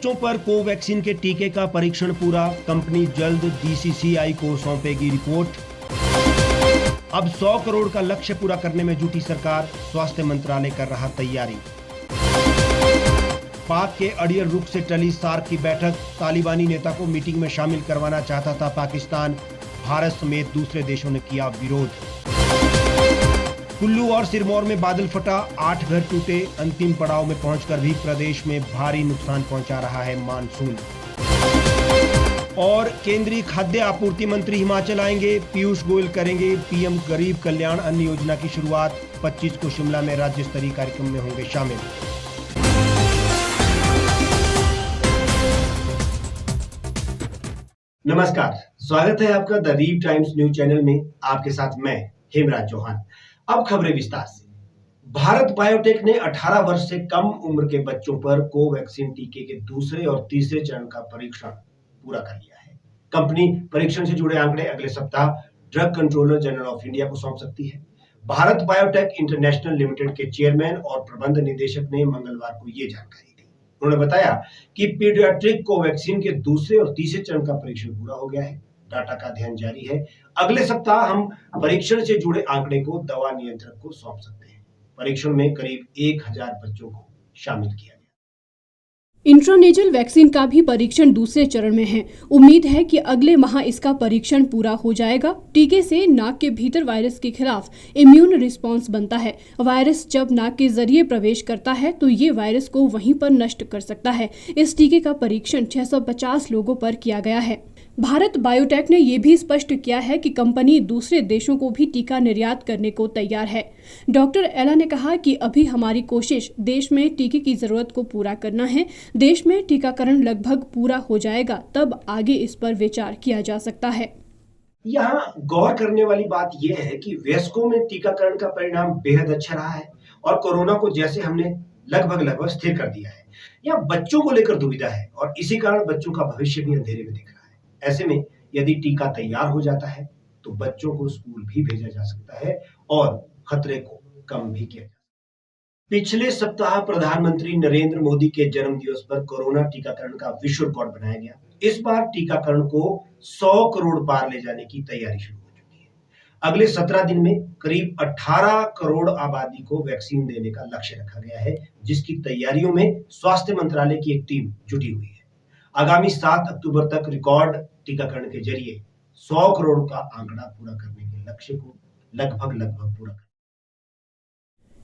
बच्चों पर कोवैक्सीन के टीके का परीक्षण पूरा, कंपनी जल्द बीसीसीआई को सौंपेगी रिपोर्ट। अब 100 करोड़ का लक्ष्य पूरा करने में जुटी सरकार, स्वास्थ्य मंत्रालय कर रहा तैयारी। पाक के अड़ियल रुख से टली सार्क की बैठक, तालिबानी नेता को मीटिंग में शामिल करवाना चाहता था पाकिस्तान, भारत समेत दूसरे देशों ने किया विरोध। कुल्लू और सिरमौर में बादल फटा, 8 घर टूटे, अंतिम पड़ाव में पहुंचकर भी प्रदेश में भारी नुकसान पहुंचा रहा है मानसून। और केंद्रीय खाद्य आपूर्ति मंत्री हिमाचल आएंगे, पीयूष गोयल करेंगे पीएम गरीब कल्याण अन्न योजना की शुरुआत, 25 को शिमला में राज्य स्तरीय कार्यक्रम में होंगे शामिल। नमस्कार, स्वागत है आपका the read times news channel में। आपके साथ मैं हेमराज चौहान। अब खबरें विस्तार से। भारत बायोटेक ने 18 वर्ष से कम उम्र के बच्चों पर कोवैक्सीन टीके के दूसरे और तीसरे चरण का परीक्षण पूरा कर लिया है। कंपनी परीक्षण से जुड़े आंकड़े अगले सप्ताह drug controller general of India को सौंप सकती है। भारत बायोटेक इंटरनेशनल लिमिटेड के चेयरमैन और प्रबंध निदेशक ने मंगलवार को ये जानकारी दी। उन्होंने बताया कि पीडियाट्रिक कोवैक्सीन के दूसरे और तीसरे चरण का परीक्षण पूरा हो गया है। डाटा का अध्ययन जारी है। अगले सप्ताह हम परीक्षण से जुड़े आंकड़े को दवा नियंत्रक को सौंप सकते हैं। परीक्षण में करीब 1000 बच्चों को शामिल किया गया। इंट्रानेजल वैक्सीन का भी परीक्षण दूसरे चरण में है। उम्मीद है कि अगले माह इसका परीक्षण पूरा हो जाएगा। टीके से नाक के भीतर वायरस के खिलाफ इम्यून रिस्पांस बनता है। वायरस जब नाक के जरिए प्रवेश करता है तो ये वायरस को वहीं पर नष्ट कर सकता है। इस टीके का परीक्षण 650 लोगों पर किया गया है। भारत बायोटेक ने यह भी स्पष्ट किया है कि कंपनी दूसरे देशों को भी टीका निर्यात करने को तैयार है। डॉक्टर एला ने कहा कि अभी हमारी कोशिश देश में टीके की जरूरत को पूरा करना है। देश में टीकाकरण लगभग पूरा हो जाएगा, तब आगे इस पर विचार किया जा सकता है। यहाँ गौर करने वाली बात यह है कि वयस्कों में टीकाकरण का परिणाम बेहद अच्छा रहा है और कोरोना को जैसे हमने लगभग स्थिर कर दिया है। यहाँ बच्चों को लेकर दुविधा है और इसी कारण बच्चों का भविष्य भी अंधेरे में दिख रहा है। ऐसे में यदि टीका तैयार हो जाता है तो बच्चों को स्कूल भी भेजा जा सकता है और खतरे को कम भी किया जा सकता है। पिछले सप्ताह प्रधानमंत्री नरेंद्र मोदी के जन्म दिवस पर कोरोना टीकाकरण का विश्व रिकॉर्ड बनाया गया। इस बार टीकाकरण को 100 करोड़ पार ले जाने की तैयारी शुरू हो चुकी है। अगले 17 दिन में करीब 18 करोड़ आबादी को वैक्सीन देने का लक्ष्य रखा गया है, जिसकी तैयारियों में स्वास्थ्य मंत्रालय की एक टीम जुटी हुई है। आगामी 7 अक्टूबर तक रिकॉर्ड टीकाकरण के जरिए 100 करोड़ का आंकड़ा पूरा करने के लक्ष्य को लगभग पूरा कर।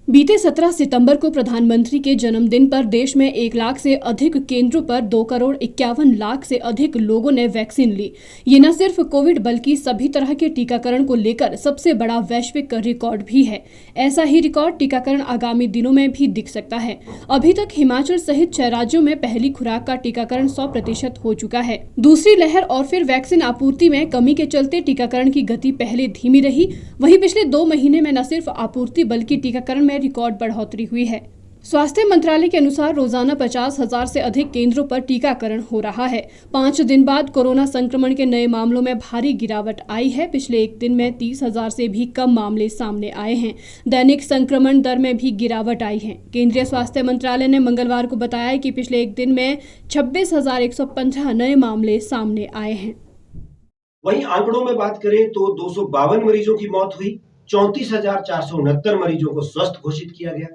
बीते 17 सितंबर को प्रधानमंत्री के जन्मदिन पर देश में 1 लाख से अधिक केंद्रों पर 2 करोड़ 51 लाख से अधिक लोगों ने वैक्सीन ली। ये न सिर्फ कोविड बल्कि सभी तरह के टीकाकरण को लेकर सबसे बड़ा वैश्विक रिकॉर्ड भी है। ऐसा ही रिकॉर्ड टीकाकरण आगामी दिनों में भी दिख सकता है। अभी तक हिमाचल सहित 6 राज्यों में पहली खुराक का टीकाकरण 100% हो चुका है। दूसरी लहर और फिर वैक्सीन आपूर्ति में कमी के चलते टीकाकरण की गति पहले धीमी रही। वहीं पिछले 2 महीने में न सिर्फ आपूर्ति बल्कि टीकाकरण में रिकॉर्ड बढ़ोतरी हुई है। स्वास्थ्य मंत्रालय के अनुसार रोजाना 50,000 से अधिक केंद्रों पर टीकाकरण हो रहा है। 5 दिन बाद कोरोना संक्रमण के नए मामलों में भारी गिरावट आई है। पिछले एक दिन में 30,000 से भी कम मामले सामने आए हैं। दैनिक संक्रमण दर में भी गिरावट आई है। केंद्रीय स्वास्थ्य मंत्रालय ने मंगलवार को बताया कि पिछले एक दिन में 26,115 नए मामले सामने आए हैं। वहीं आंकड़ों में बात करें तो 252 मरीजों की मौत हुई, 34,469 मरीजों को स्वस्थ घोषित किया गया।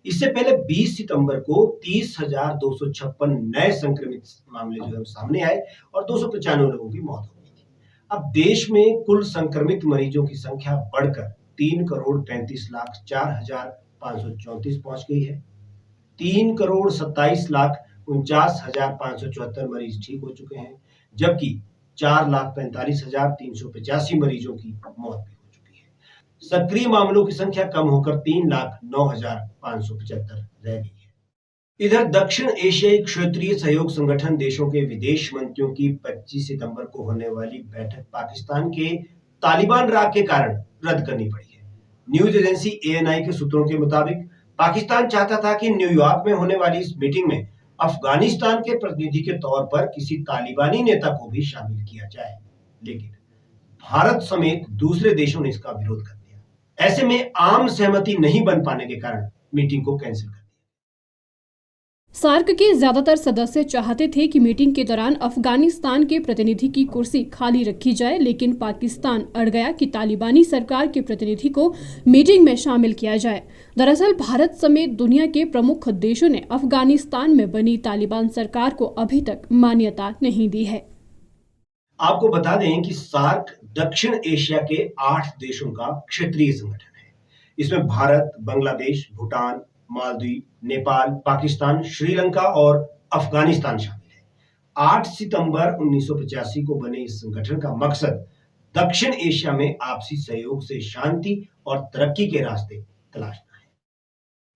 इससे पहले 20 सितंबर को 30,256 नए संक्रमित मामले जो है सामने आए और 295 लोगों की मौत हो गई थी। अब देश में कुल संक्रमित मरीजों की संख्या बढ़कर 3,35,04,534 पहुंच गई है। 3,27,49,574 मरीज ठीक हो चुके हैं, जबकि 4,45,385 मरीजों की मौत भी हो चुकी है। सक्रिय मामलों की संख्या कम होकर 3,09,575 रह गई है। इधर दक्षिण एशियाई क्षेत्रीय सहयोग संगठन देशों के विदेश मंत्रियों की 25 सितंबर को होने वाली बैठक पाकिस्तान के तालिबान राग के कारण रद्द करनी पड़ी है। न्यूज एजेंसी ANI के सूत्रों के मुताबिक पाकिस्तान चाहता था कि न्यूयॉर्क में होने वाली इस मीटिंग में अफगानिस्तान के प्रतिनिधि के तौर पर किसी तालिबानी नेता को भी शामिल किया जाए, लेकिन भारत समेत दूसरे देशों ने इसका विरोध कर दिया। ऐसे में आम सहमति नहीं बन पाने के कारण मीटिंग को कैंसिल कर दिया। सार्क के ज्यादातर सदस्य चाहते थे कि मीटिंग के दौरान अफगानिस्तान के प्रतिनिधि की कुर्सी खाली रखी जाए, लेकिन पाकिस्तान अड़ गया कि तालिबानी सरकार के प्रतिनिधि को मीटिंग में शामिल किया जाए। दरअसल भारत समेत दुनिया के प्रमुख देशों ने अफगानिस्तान में बनी तालिबान सरकार को अभी तक मान्यता नहीं दी है। आपको बता दें कि सार्क दक्षिण एशिया के 8 देशों का क्षेत्रीय संगठन है। इसमें भारत, बांग्लादेश, भूटान, मालदीव, नेपाल, पाकिस्तान, श्रीलंका और अफगानिस्तान शामिल है। 8 सितंबर 1985 को बने इस संगठन का मकसद दक्षिण एशिया में आपसी सहयोग से शांति और तरक्की के रास्ते तलाशना है।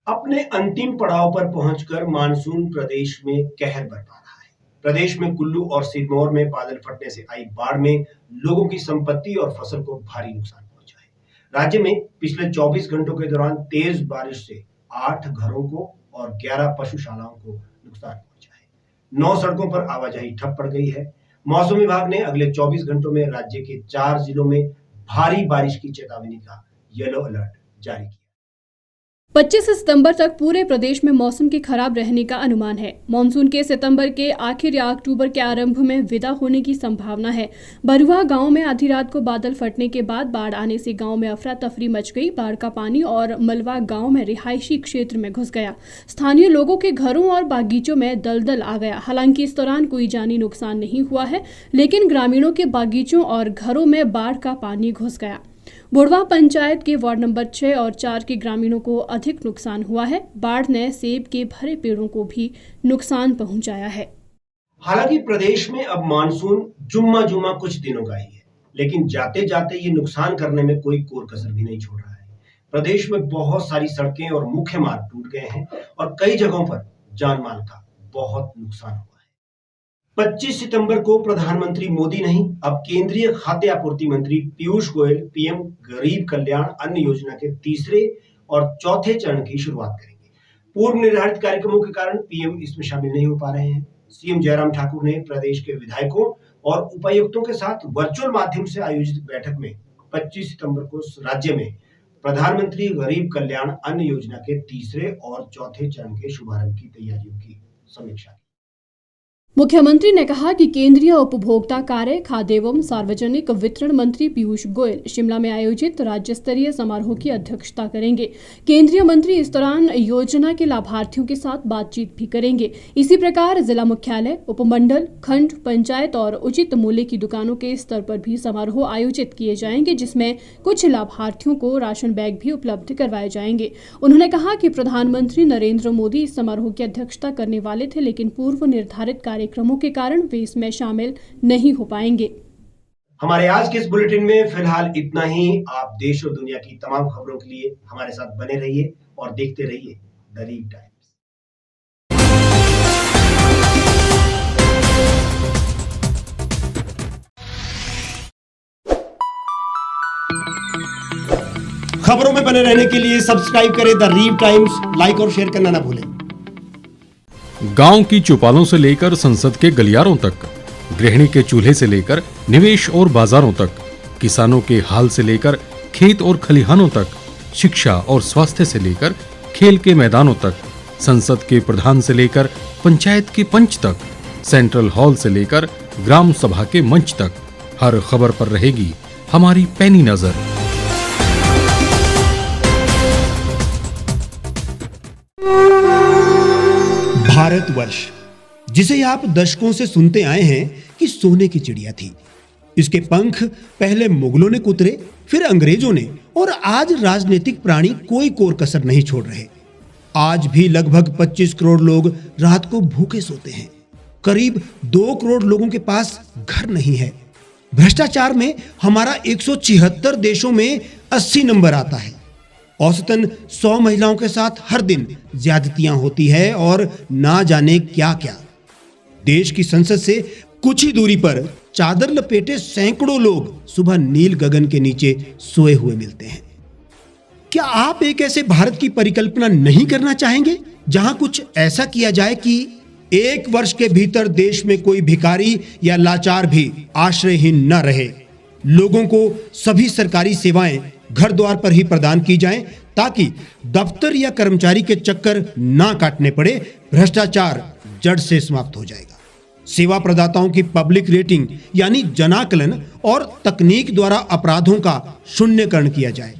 अपने अंतिम पड़ाव पर पहुंचकर मानसून प्रदेश में कहर बरपा रहा है। प्रदेश में कुल्लू और सिरमौर में बादल फटने से आई बाढ़ में लोगों की संपत्ति और फसल को भारी नुकसान पहुंचा है। राज्य में पिछले 24 घंटों के दौरान तेज बारिश से 8 घरों को और 11 पशुशालाओं को नुकसान पहुंचा है। 9 सड़कों पर आवाजाही ठप पड़ गई है। मौसम विभाग ने अगले 24 घंटों में राज्य के 4 जिलों में भारी बारिश की चेतावनी का येलो अलर्ट जारी किया। 25 सितंबर तक पूरे प्रदेश में मौसम के खराब रहने का अनुमान है। मानसून के सितंबर के आखिर या अक्टूबर के आरंभ में विदा होने की संभावना है। बरुआ गांव में आधी रात को बादल फटने के बाद बाढ़ आने से गांव में अफरा तफरी मच गई। बाढ़ का पानी और मलवा गांव में रिहायशी क्षेत्र में घुस गया। स्थानीय लोगों के घरों और बागीचों में दलदल आ गया। हालांकि इस दौरान कोई जानी नुकसान नहीं हुआ है, लेकिन ग्रामीणों के बागीचों और घरों में बाढ़ का पानी घुस गया। बुढ़वा पंचायत के वार्ड नंबर 6 और 4 के ग्रामीणों को अधिक नुकसान हुआ है। बाढ़ ने सेब के भरे पेड़ों को भी नुकसान पहुंचाया है। हालांकि प्रदेश में अब मानसून जुम्मा कुछ दिनों का ही है, लेकिन जाते जाते ये नुकसान करने में कोई कोर कसर भी नहीं छोड़ रहा है। प्रदेश में बहुत सारी सड़कें और मुख्य मार्ग टूट गए हैं और कई जगहों पर जान माल का बहुत नुकसान हुआ है। 25 सितंबर को प्रधानमंत्री मोदी नहीं, अब केंद्रीय खाद्य आपूर्ति मंत्री पीयूष गोयल पीएम गरीब कल्याण अन्न योजना के तीसरे और चौथे चरण की शुरुआत करेंगे। पूर्व निर्धारित कार्यक्रमों के कारण पीएम इसमें शामिल नहीं हो पा रहे हैं। सीएम जयराम ठाकुर ने प्रदेश के विधायकों और उपायुक्तों के साथ वर्चुअल माध्यम से आयोजित बैठक में 25 सितंबर को राज्य में प्रधानमंत्री गरीब कल्याण अन्न योजना के तीसरे और चौथे चरण के शुभारंभ की तैयारियों की समीक्षा की। मुख्यमंत्री ने कहा कि केंद्रीय उपभोक्ता कार्य, खाद्य एवं सार्वजनिक वितरण मंत्री पीयूष गोयल शिमला में आयोजित राज्य स्तरीय समारोह की अध्यक्षता करेंगे। केंद्रीय मंत्री इस दौरान योजना के लाभार्थियों के साथ बातचीत भी करेंगे। इसी प्रकार जिला मुख्यालय, उपमंडल, खंड, पंचायत और उचित मूल्य की दुकानों के स्तर पर भी समारोह आयोजित किए जाएंगे, जिसमें कुछ लाभार्थियों को राशन बैग भी उपलब्ध करवाए जाएंगे। उन्होंने कहा कि प्रधानमंत्री नरेंद्र मोदी इस समारोह की अध्यक्षता करने वाले थे, लेकिन पूर्व निर्धारित कार्यक्रमों के कारण वे इसमें शामिल नहीं हो पाएंगे। हमारे आज के इस बुलेटिन में फिलहाल इतना ही। आप देश और दुनिया की तमाम खबरों के लिए हमारे साथ बने रहिए और देखते रहिए द रीव टाइम्स। खबरों में बने रहने के लिए सब्सक्राइब करें द रीव टाइम्स, लाइक और शेयर करना ना भूलें। गांव की चौपालों से लेकर संसद के गलियारों तक, गृहिणी के चूल्हे से लेकर निवेश और बाजारों तक, किसानों के हाल से लेकर खेत और खलिहानों तक, शिक्षा और स्वास्थ्य से लेकर खेल के मैदानों तक, संसद के प्रधान से लेकर पंचायत के पंच तक, सेंट्रल हॉल से लेकर ग्राम सभा के मंच तक, हर खबर पर रहेगी हमारी पैनी नजर। भारतवर्ष, जिसे आप दशकों से सुनते आए हैं कि सोने की चिड़िया थी। इसके पंख पहले मुगलों ने कुतरे, फिर अंग्रेजों ने, और आज राजनीतिक प्राणी कोई कोर कसर नहीं छोड़ रहे। आज भी लगभग 25 करोड़ लोग रात को भूखे सोते हैं। करीब 2 करोड़ लोगों के पास घर नहीं है। भ्रष्टाचार में हमारा 176 देशों में 80 नंबर आता है। औसतन 100 महिलाओं के साथ हर दिन ज्यादतियां होती है और ना जाने क्या क्या। देश की संसद से कुछ ही दूरी पर चादर लपेटे सैकड़ों लोग सुबह नील गगन के नीचे सोए हुए मिलते हैं। क्या आप एक ऐसे भारत की परिकल्पना नहीं करना चाहेंगे जहां कुछ ऐसा किया जाए कि 1 वर्ष के भीतर देश में कोई भिखारी या लाचार भी आश्रयहीन न रहे? लोगों को सभी सरकारी सेवाएं घर द्वार पर ही प्रदान की जाएं ताकि दफ्तर या कर्मचारी के चक्कर ना काटने पड़े, भ्रष्टाचार जड़ से समाप्त हो जाएगा। सेवा प्रदाताओं की पब्लिक रेटिंग यानी जनाकलन और तकनीक द्वारा अपराधों का शून्यकरण किया जाए।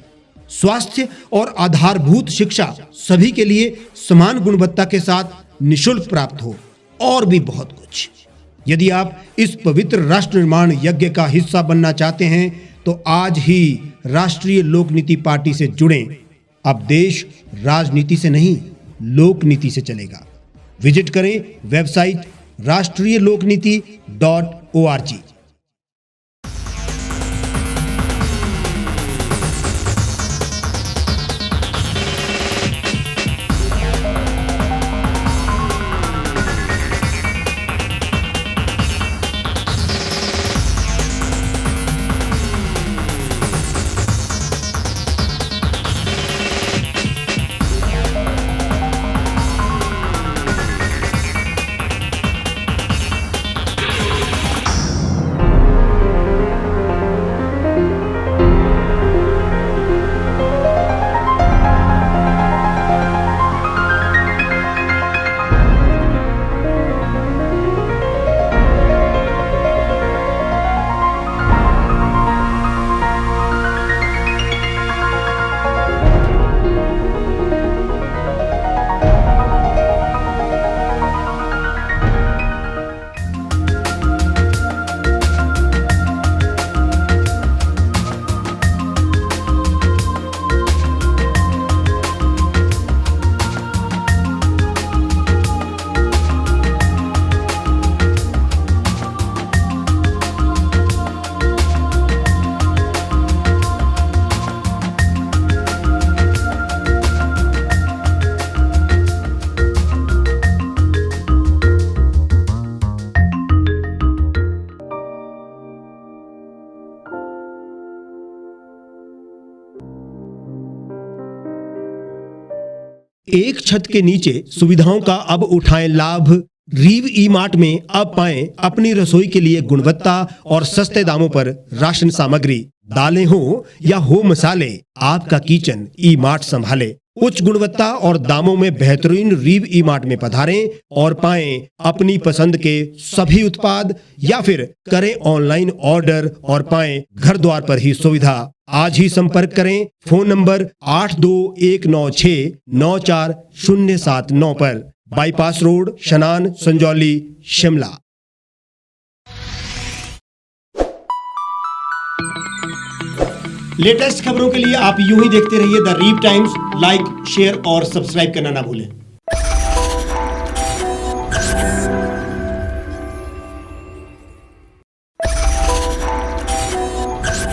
स्वास्थ्य और आधारभूत शिक्षा सभी के लिए समान गुणवत्ता के साथ निशुल्क प्राप्त हो, और भी बहुत कुछ। यदि आप इस पवित्र राष्ट्र निर्माण यज्ञ का हिस्सा बनना चाहते हैं तो आज ही राष्ट्रीय लोक नीति पार्टी से जुड़ें। अब देश राजनीति से नहीं, लोक नीति से चलेगा। विजिट करें वेबसाइट rashtriyalokniti.org। एक छत के नीचे सुविधाओं का अब उठाएं लाभ। रीव ई मार्ट में अब पाएं अपनी रसोई के लिए गुणवत्ता और सस्ते दामों पर राशन सामग्री। दालें हो या हो मसाले, आपका किचन ई मार्ट संभाले। उच्च गुणवत्ता और दामों में बेहतरीन रीव ई मार्ट में पधारें और पाएं अपनी पसंद के सभी उत्पाद, या फिर करें ऑनलाइन ऑर्डर और पाएं घर द्वार पर ही सुविधा। आज ही संपर्क करें फोन नंबर 8219694079 पर, बाईपास रोड, शनान, संजौली, शिमला। लेटेस्ट खबरों के लिए आप यूं ही देखते रहिए द रीव टाइम्स। लाइक, शेयर और सब्सक्राइब करना ना भूलें।